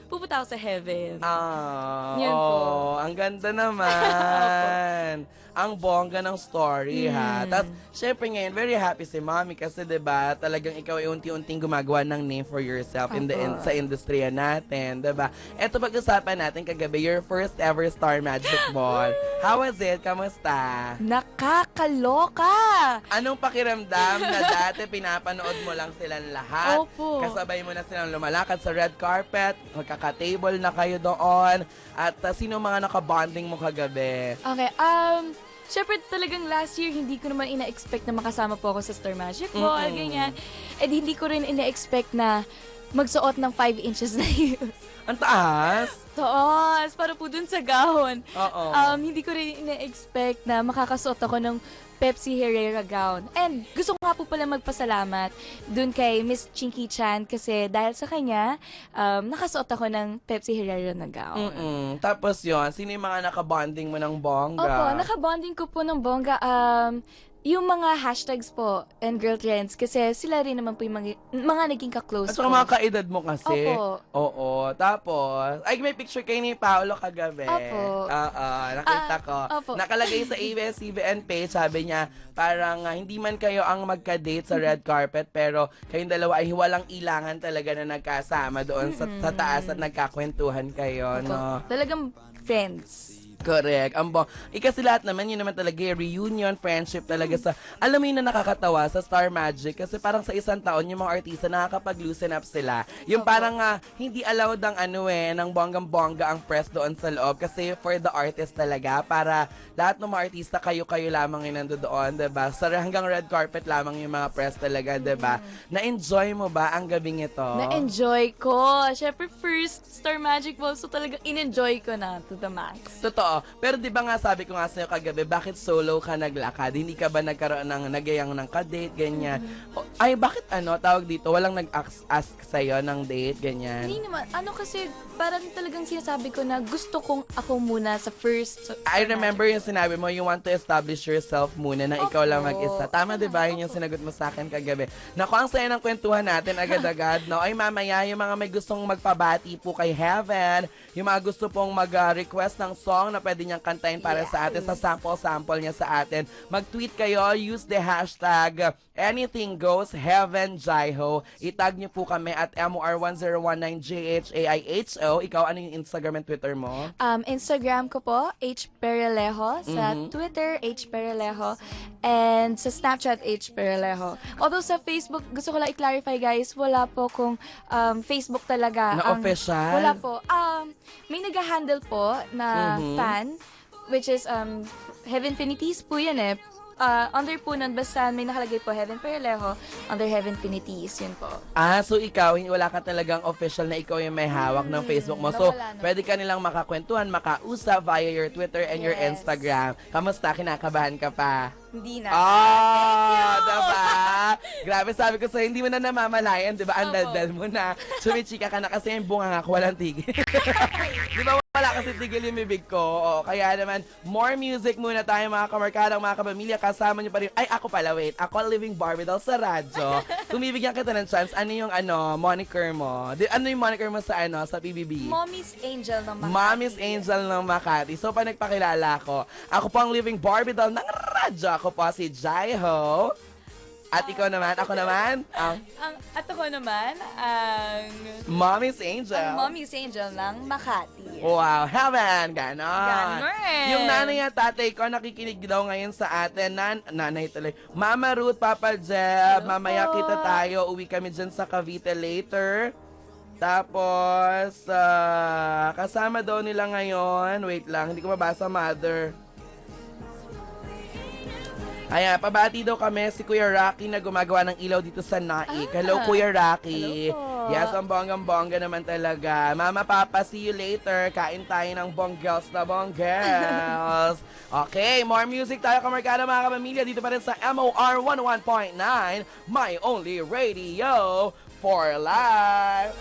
pupunta ako sa heaven. Ah, Yun po. ang ganda naman. Ang bongga ng story, ha. Tapos, syempre ngayon, very happy si Mommy kasi, 'di ba, talagang ikaw ay unti-unting gumagawa ng name for yourself sa industriya natin, 'di ba? Eto, pag-usapan natin kagabi, your first ever Star Magic Ball. How was it? Kamusta? Nakakaloka! Anong pakiramdam na dati pinapanood mo lang silang lahat? Opo. Kasabay mo na silang lumalakad sa red carpet, magkaka-table na kayo doon, at sino mga nakabonding mo kagabi? Okay, syempre talagang last year, hindi ko naman ina-expect na makasama po ako sa Star Magic Ball, ganyan. And hindi ko rin ina-expect na magsuot ng 5 inches na heels. Ang taas! Taas, para po dun sa gown. Oo. Hindi ko rin ina-expect na makakasuot ako ng Pepsi Herrera gown. And gusto ko nga po pala magpasalamat dun kay Miss Chinky Chan kasi dahil sa kanya, nakasuot ako ng Pepsi Herrera na gown. Tapos yon, sino yung mga nakabonding mo ng bongga? Opo, nakabonding ko po ng bongga. Yung mga hashtags po and girl trends kasi sila rin naman po yung mga naging ka-close At saka ko. mga kaedad mo kasi. Opo. Oo. Tapos, ay, may picture kayo ni Paolo kagabi. Opo. Oo, nakita ko. Opo. Nakalagay sa ABS-CBN page, sabi niya, parang hindi man kayo ang magka-date sa red carpet, pero kayong dalawa ay walang ilangan talaga na nagkasama doon sa taas at nagkakwentuhan kayo, Opo. no? Talagang friends. Correct. Kasi lahat naman, yun naman talaga yung reunion, friendship talaga sa, alam mo yun na nakakatawa sa Star Magic kasi parang sa isang taon yung mga artista nakakapag-loosen up sila. Yung parang hindi allowed ang ng bonggang-bongga ang press doon sa loob kasi for the artist talaga, para lahat ng mga artista kayo-kayo lamang yung nandoon, diba? Sa hanggang red carpet lamang yung mga press talaga, diba? Na-enjoy mo ba ang gabing ito? Na-enjoy ko. Syempre, first Star Magic Ball, so talagang in-enjoy ko na to the max. Totoo. Pero di ba nga sabi ko nga sa'yo kagabi, bakit solo ka naglakad? Hindi ka ba nagkaroon ng nagyayang ng ka-date, ganyan? Ay, bakit tawag dito, walang nag-ask sa'yo ng date, ganyan? Hindi naman. Kasi parang talagang sinasabi ko na gusto kong ako muna sa first. I remember yung sinabi mo, you want to establish yourself muna na ikaw lang Opo. mag-isa. Tama, di ba? Yun yung sinagot mo sa akin kagabi. Naku, ang saya ng kwentuhan natin agad-agad, no? Ay, mamaya, yung mga may gustong magpabati po kay Heaven, yung mga gusto pong mag-request ng song na pwede niyang kantahin para sa atin, sa sample niya sa atin, mag-tweet kayo, use the hashtag Anything Goes Heaven Jaiho. Itag niyo po kami at MOR1019JHAIHO. Ikaw, ano yung Instagram and Twitter mo? Instagram ko po, H. Perelejo. Sa Twitter, H. Perelejo. And sa Snapchat, H. Perelejo. Although sa Facebook, gusto ko lang i-clarify guys, wala po kung Facebook talaga. Na official? Wala po. May nag-handle po na fan, which is Heavenfinities po yan eh. Under po nun, basta may nakalagay po Heaven Perelejo, under Heavenfinities, yun po. So ikaw, wala ka talagang official na ikaw yung may hawak ng Facebook mo. So, wala na. pwede ka nilang makakwentuhan, makausap via your Twitter and your Yes. Instagram. Kamusta? Kinakabahan ka pa? Hindi na. Diba? Grabe, sabi ko sa'yo, hindi mo na namamalayan, diba? Ang Opo. daldal mo na. Chumichika ka na kasi yung bunga nga, walang tigil. Diba? Wala kasi tigil yung bibig ko. Kaya naman, more music muna tayo mga kamarkadang, mga kapamilya. Kasama nyo pa rin. Ay, ako pala, wait. Ako ang Living Barbie daw sa radyo. Kung bibigyan kita ng chance, ano yung moniker mo? Ano yung moniker mo sa sa PBB? Mommy's Angel ng Makati. Mommy's Angel ng Makati. So, pa nagpakilala ako po ang Living Barbie doll ng radyo. Ako po si Jaiho. At ikaw naman, ako naman, At ako naman, ang Mommy's Angel. Mommy's Angel ng Makati. Wow, heaven, ganon. Ganon. Yung nanay at tatay ko nakikinig daw ngayon sa atin. Nanay tuloy. Mama Ruth, Papa Jeb, Hello mamaya po. kita tayo. Uwi kami dyan sa Cavite later. Tapos, kasama daw nila ngayon. Wait lang, hindi ko mabasa, mother. Ayan, pabati daw kami si Kuya Rocky na gumagawa ng ilaw dito sa Naik. Hello, Kuya Rocky. Hello po. Yes, ang bonggang-bongga naman talaga. Mama, Papa, see you later. Kain tayo ng bonggels na bonggels. Okay, more music tayo, kamarkada mga kapamilya. Dito pa rin sa MOR 101.9, My Only Radio for Life.